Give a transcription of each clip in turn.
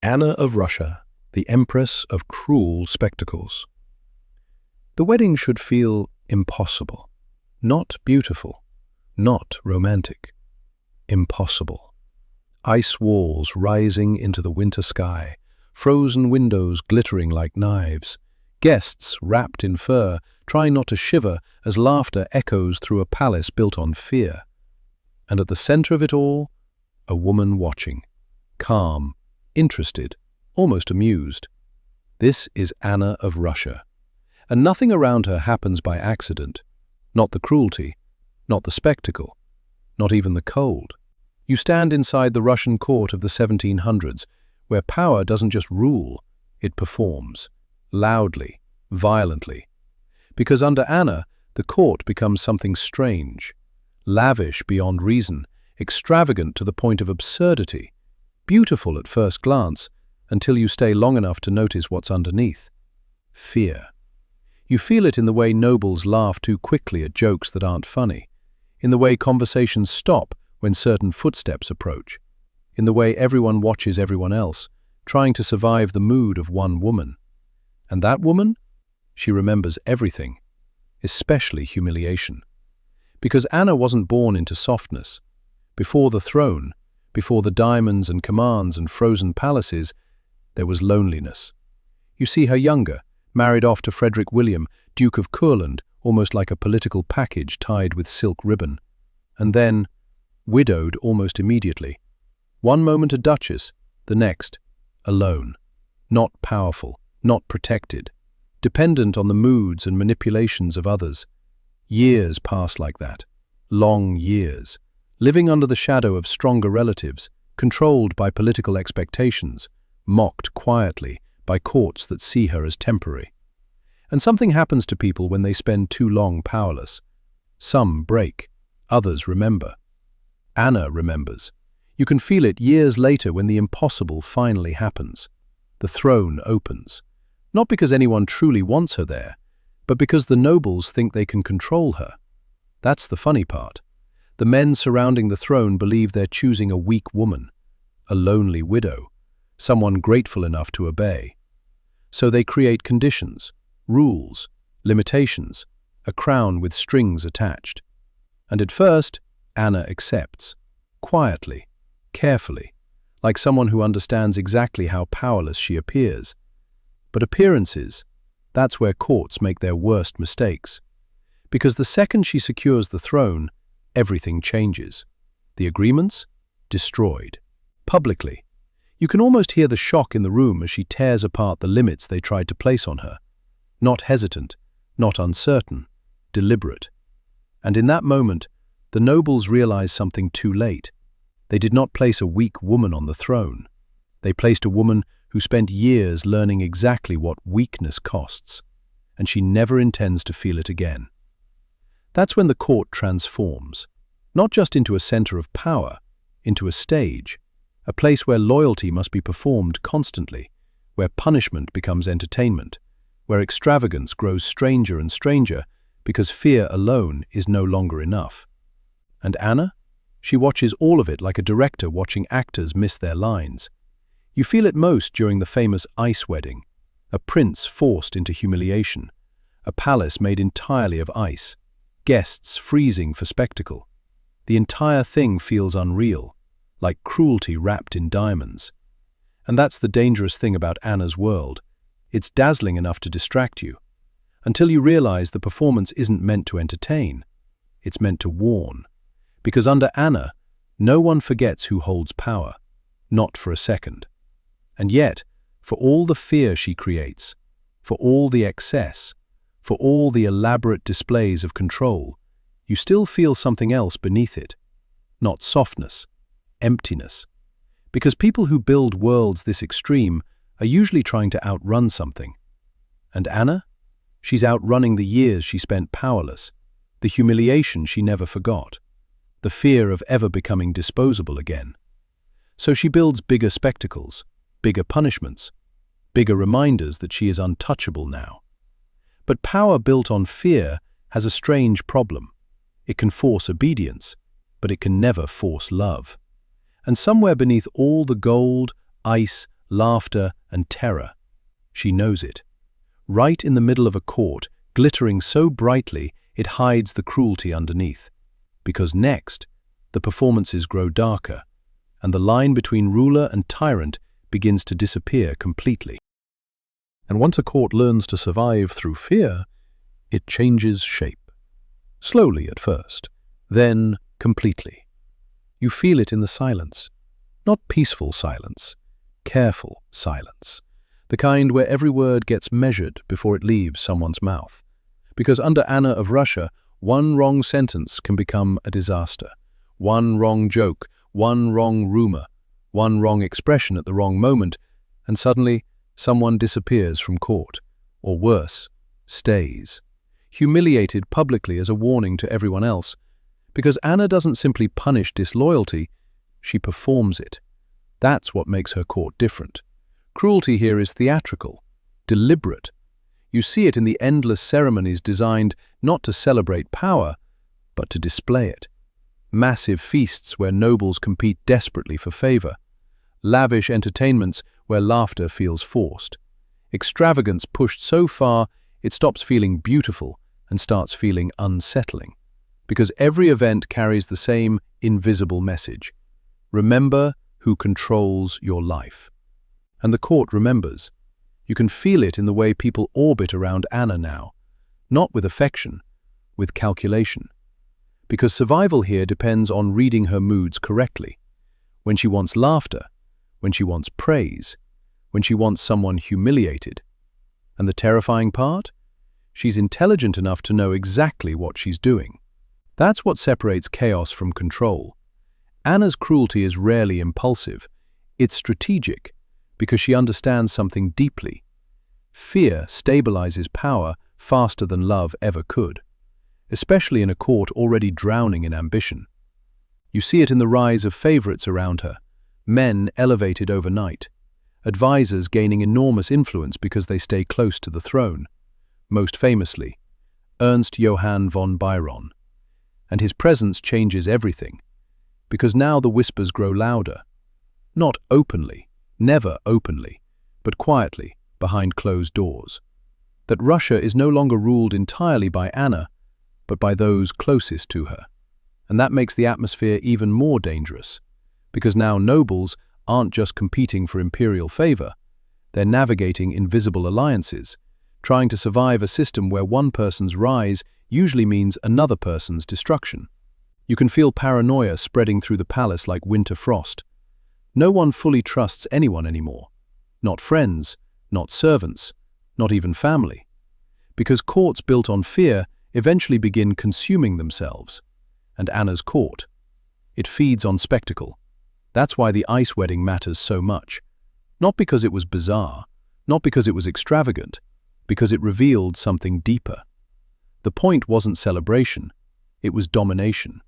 Anna of Russia, the Empress of cruel spectacles. The wedding should feel impossible, not beautiful, not romantic. Impossible. Ice walls rising into the winter sky, frozen windows glittering like knives, guests wrapped in fur, trying not to shiver as laughter echoes through a palace built on fear. And at the center of it all, a woman watching, calm, interested, almost amused. This is Anna of Russia, and nothing around her happens by accident. Not the cruelty, not the spectacle, not even the cold. You stand inside the Russian court of the 1700s, where power doesn't just rule, it performs, loudly, violently. Because under Anna, the court becomes something strange, lavish beyond reason, extravagant to the point of absurdity, beautiful at first glance, until you stay long enough to notice what's underneath. Fear. You feel it in the way nobles laugh too quickly at jokes that aren't funny, in the way conversations stop when certain footsteps approach, in the way everyone watches everyone else, trying to survive the mood of one woman. And that woman? She remembers everything, especially humiliation. Because Anna wasn't born into softness. Before the throne, before the diamonds and commands and frozen palaces, there was loneliness. You see her younger, married off to Frederick William, Duke of Courland, almost like a political package tied with silk ribbon. And then, widowed almost immediately. One moment a duchess, the next, alone. Not powerful, not protected. Dependent on the moods and manipulations of others. Years pass like that. Long years. Living under the shadow of stronger relatives, controlled by political expectations, mocked quietly by courts that see her as temporary. And something happens to people when they spend too long powerless. Some break, others remember. Anna remembers. You can feel it years later when the impossible finally happens. The throne opens. Not because anyone truly wants her there, but because the nobles think they can control her. That's the funny part. The men surrounding the throne believe they're choosing a weak woman, a lonely widow, someone grateful enough to obey. So they create conditions, rules, limitations, a crown with strings attached. And at first, Anna accepts, quietly, carefully, like someone who understands exactly how powerless she appears. But appearances, that's where courts make their worst mistakes. Because the second she secures the throne, everything changes. The agreements? Destroyed. Publicly. You can almost hear the shock in the room as she tears apart the limits they tried to place on her. Not hesitant, not uncertain, deliberate. And in that moment, the nobles realize something too late. They did not place a weak woman on the throne. They placed a woman who spent years learning exactly what weakness costs, and she never intends to feel it again. That's when the court transforms, not just into a center of power, into a stage, a place where loyalty must be performed constantly, where punishment becomes entertainment, where extravagance grows stranger and stranger because fear alone is no longer enough. And Anna? She watches all of it like a director watching actors miss their lines. You feel it most during the famous ice wedding, a prince forced into humiliation, a palace made entirely of ice, guests freezing for spectacle. The entire thing feels unreal, like cruelty wrapped in diamonds. And that's the dangerous thing about Anna's world. It's dazzling enough to distract you, until you realize the performance isn't meant to entertain, it's meant to warn. Because under Anna, no one forgets who holds power, not for a second. And yet, for all the fear she creates, for all the excess, for all the elaborate displays of control, you still feel something else beneath it. Not softness, emptiness. Because people who build worlds this extreme are usually trying to outrun something. And Anna? She's outrunning the years she spent powerless, the humiliation she never forgot, the fear of ever becoming disposable again. So she builds bigger spectacles, bigger punishments, bigger reminders that she is untouchable now. But power built on fear has a strange problem. It can force obedience, but it can never force love. And somewhere beneath all the gold, ice, laughter, and terror. She knows it. Right in the middle of a court, glittering so brightly it hides the cruelty underneath. Because next, the performances grow darker, and the line between ruler and tyrant begins to disappear completely. And once a court learns to survive through fear, it changes shape. Slowly at first, then completely. You feel it in the silence. Not peaceful silence, careful silence. The kind where every word gets measured before it leaves someone's mouth. Because under Anna of Russia, one wrong sentence can become a disaster. One wrong joke, one wrong rumor, one wrong expression at the wrong moment, and suddenly someone disappears from court, or worse, stays, humiliated publicly as a warning to everyone else. Because Anna doesn't simply punish disloyalty, she performs it. That's what makes her court different. Cruelty here is theatrical, deliberate. You see it in the endless ceremonies designed not to celebrate power, but to display it. Massive feasts where nobles compete desperately for favor. Lavish entertainments where laughter feels forced. Extravagance pushed so far it stops feeling beautiful and starts feeling unsettling. Because every event carries the same invisible message. Remember who controls your life. And the court remembers. You can feel it in the way people orbit around Anna now. Not with affection, with calculation. Because survival here depends on reading her moods correctly. When she wants laughter, when she wants praise, when she wants someone humiliated. And the terrifying part? She's intelligent enough to know exactly what she's doing. That's what separates chaos from control. Anna's cruelty is rarely impulsive. It's strategic, because she understands something deeply. Fear stabilizes power faster than love ever could, especially in a court already drowning in ambition. You see it in the rise of favorites around her, men elevated overnight, advisors gaining enormous influence because they stay close to the throne. Most famously, Ernst Johann von Biron. And his presence changes everything, because now the whispers grow louder. Not openly, never openly, but quietly, behind closed doors. That Russia is no longer ruled entirely by Anna, but by those closest to her. And that makes the atmosphere even more dangerous, because now nobles aren't just competing for imperial favor, they're navigating invisible alliances, trying to survive a system where one person's rise usually means another person's destruction. You can feel paranoia spreading through the palace like winter frost. No one fully trusts anyone anymore. Not friends, not servants, not even family. Because courts built on fear eventually begin consuming themselves. And Anna's court. It feeds on spectacle. That's why the ice wedding matters so much. Not because it was bizarre, not because it was extravagant, because it revealed something deeper. The point wasn't celebration, it was domination.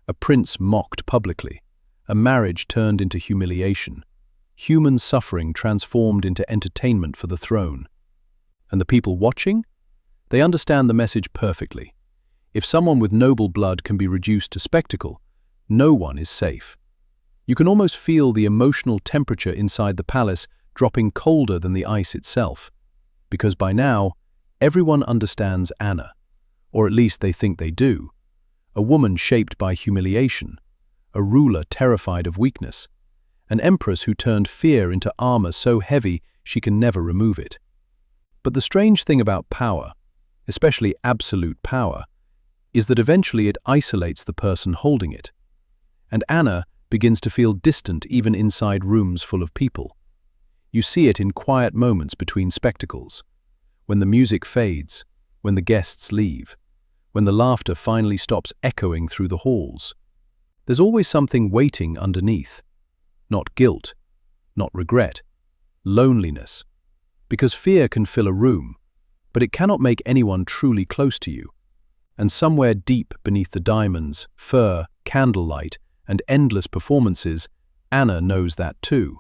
A prince mocked publicly, a marriage turned into humiliation, human suffering transformed into entertainment for the throne. And the people watching? They understand the message perfectly. If someone with noble blood can be reduced to spectacle, no one is safe. You can almost feel the emotional temperature inside the palace dropping colder than the ice itself. Because by now, everyone understands Anna, or at least they think they do. A woman shaped by humiliation, a ruler terrified of weakness, an empress who turned fear into armor so heavy she can never remove it. But the strange thing about power, especially absolute power, is that eventually it isolates the person holding it. And Anna begins to feel distant even inside rooms full of people. You see it in quiet moments between spectacles, when the music fades, when the guests leave, when the laughter finally stops echoing through the halls. There's always something waiting underneath. Not guilt, not regret, loneliness. Because fear can fill a room, but it cannot make anyone truly close to you. And somewhere deep beneath the diamonds, fur, candlelight, and endless performances, Anna knows that too.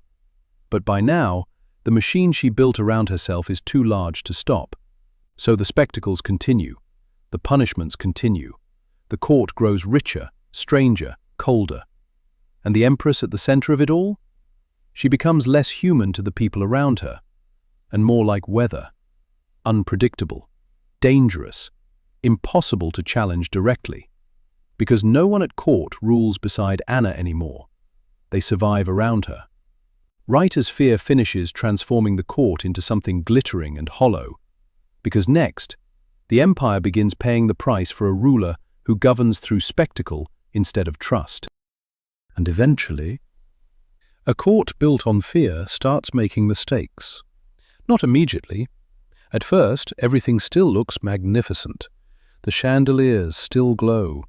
But by now, the machine she built around herself is too large to stop. So the spectacles continue. The punishments continue. The court grows richer, stranger, colder. And the Empress at the center of it all? She becomes less human to the people around her, and more like weather, unpredictable, dangerous, impossible to challenge directly. Because no one at court rules beside Anna anymore. They survive around her. Right as fear finishes transforming the court into something glittering and hollow. Because next, the empire begins paying the price for a ruler who governs through spectacle instead of trust. And eventually, a court built on fear starts making mistakes. Not immediately. At first, everything still looks magnificent. The chandeliers still glow.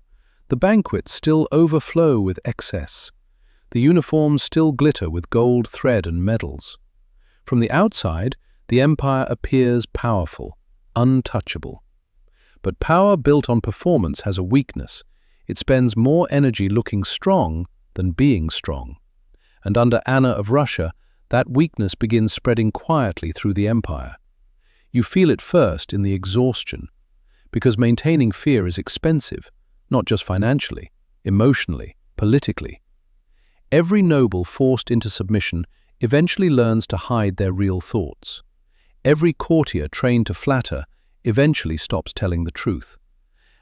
The banquets still overflow with excess. The uniforms still glitter with gold thread and medals. From the outside, the empire appears powerful, untouchable. But power built on performance has a weakness. It spends more energy looking strong than being strong. And under Anna of Russia, that weakness begins spreading quietly through the empire. You feel it first in the exhaustion, because maintaining fear is expensive, not just financially, emotionally, politically. Every noble forced into submission eventually learns to hide their real thoughts. Every courtier trained to flatter eventually stops telling the truth.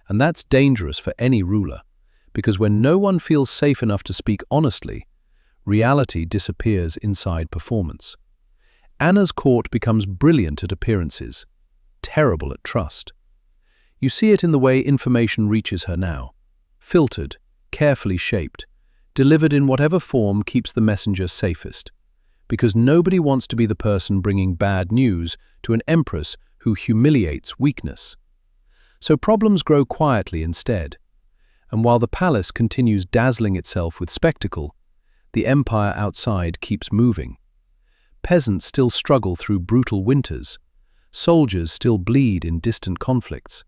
And that's dangerous for any ruler, because when no one feels safe enough to speak honestly, reality disappears inside performance. Anna's court becomes brilliant at appearances, terrible at trust. You see it in the way information reaches her now, filtered, carefully shaped, delivered in whatever form keeps the messenger safest, because nobody wants to be the person bringing bad news to an empress who humiliates weakness. So problems grow quietly instead, and while the palace continues dazzling itself with spectacle, the empire outside keeps moving. Peasants still struggle through brutal winters, soldiers still bleed in distant conflicts,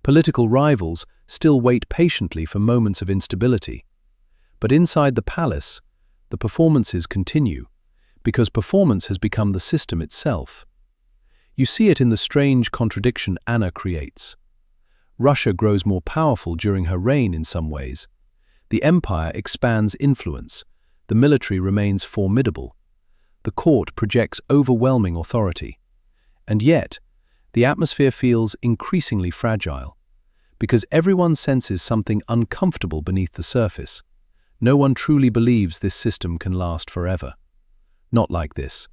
political rivals still wait patiently for moments of instability. But inside the palace, the performances continue, because performance has become the system itself. You see it in the strange contradiction Anna creates. Russia grows more powerful during her reign in some ways. The empire expands influence, the military remains formidable, the court projects overwhelming authority. And yet, the atmosphere feels increasingly fragile, because everyone senses something uncomfortable beneath the surface. No one truly believes this system can last forever. Not like this.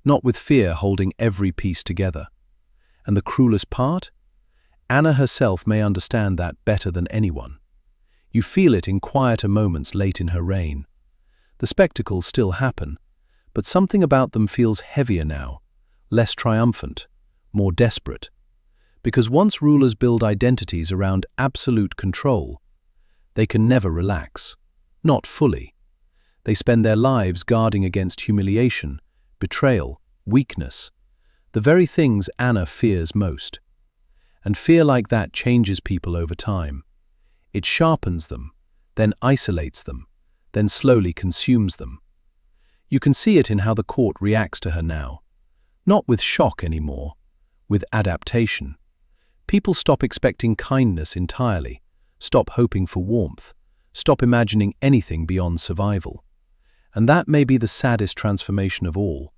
Not with fear holding every piece together. And the cruelest part? Anna herself may understand that better than anyone. You feel it in quieter moments late in her reign. The spectacles still happen, but something about them feels heavier now, less triumphant, more desperate. Because once rulers build identities around absolute control, they can never relax. Not fully. They spend their lives guarding against humiliation, betrayal, weakness, the very things Anna fears most. And fear like that changes people over time. It sharpens them, then isolates them, then slowly consumes them. You can see it in how the court reacts to her now. Not with shock anymore, with adaptation. People stop expecting kindness entirely, stop hoping for warmth, stop imagining anything beyond survival. And that may be the saddest transformation of all,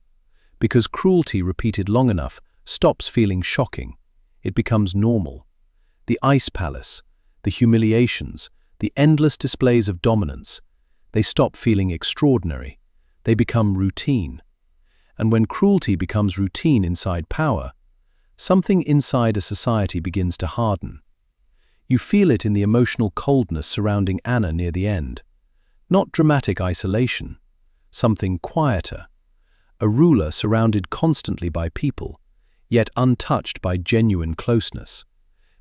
because cruelty repeated long enough stops feeling shocking. It becomes normal. The ice palace, the humiliations, the endless displays of dominance, they stop feeling extraordinary. They become routine. And when cruelty becomes routine inside power, something inside a society begins to harden. You feel it in the emotional coldness surrounding Anna near the end. Not dramatic isolation, something quieter. A ruler surrounded constantly by people, yet untouched by genuine closeness.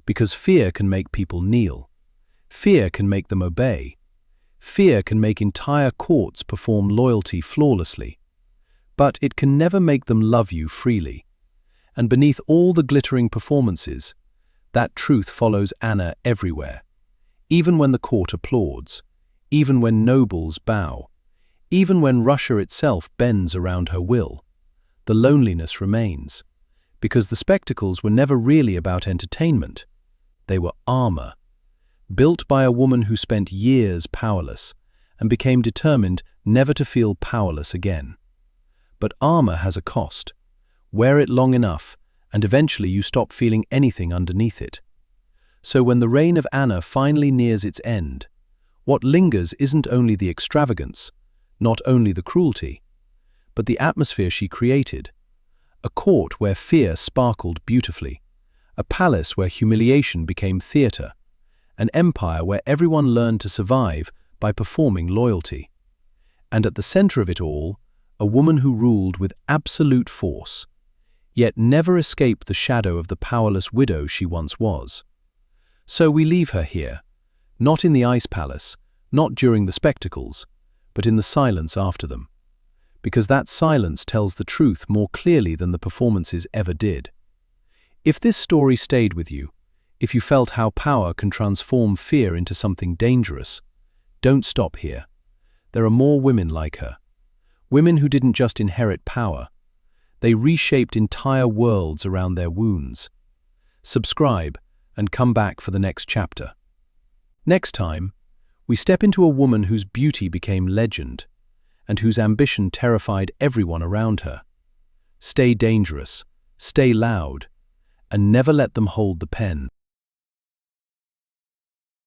Because fear can make people kneel. Fear can make them obey. Fear can make entire courts perform loyalty flawlessly. But it can never make them love you freely. And beneath all the glittering performances, that truth follows Anna everywhere. Even when the court applauds, even when nobles bow, even when Russia itself bends around her will, the loneliness remains. Because the spectacles were never really about entertainment. They were armor, built by a woman who spent years powerless and became determined never to feel powerless again. But armor has a cost. Wear it long enough, and eventually you stop feeling anything underneath it. So when the reign of Anna finally nears its end, what lingers isn't only the extravagance, not only the cruelty, but the atmosphere she created. A court where fear sparkled beautifully, a palace where humiliation became theater, an empire where everyone learned to survive by performing loyalty. And at the center of it all, a woman who ruled with absolute force, yet never escaped the shadow of the powerless widow she once was. So we leave her here, not in the ice palace, not during the spectacles, but in the silence after them. Because that silence tells the truth more clearly than the performances ever did. If this story stayed with you, if you felt how power can transform fear into something dangerous, don't stop here. There are more women like her. Women who didn't just inherit power. They reshaped entire worlds around their wounds. Subscribe and come back for the next chapter. Next time, we step into a woman whose beauty became legend and whose ambition terrified everyone around her. Stay dangerous, stay loud, and never let them hold the pen.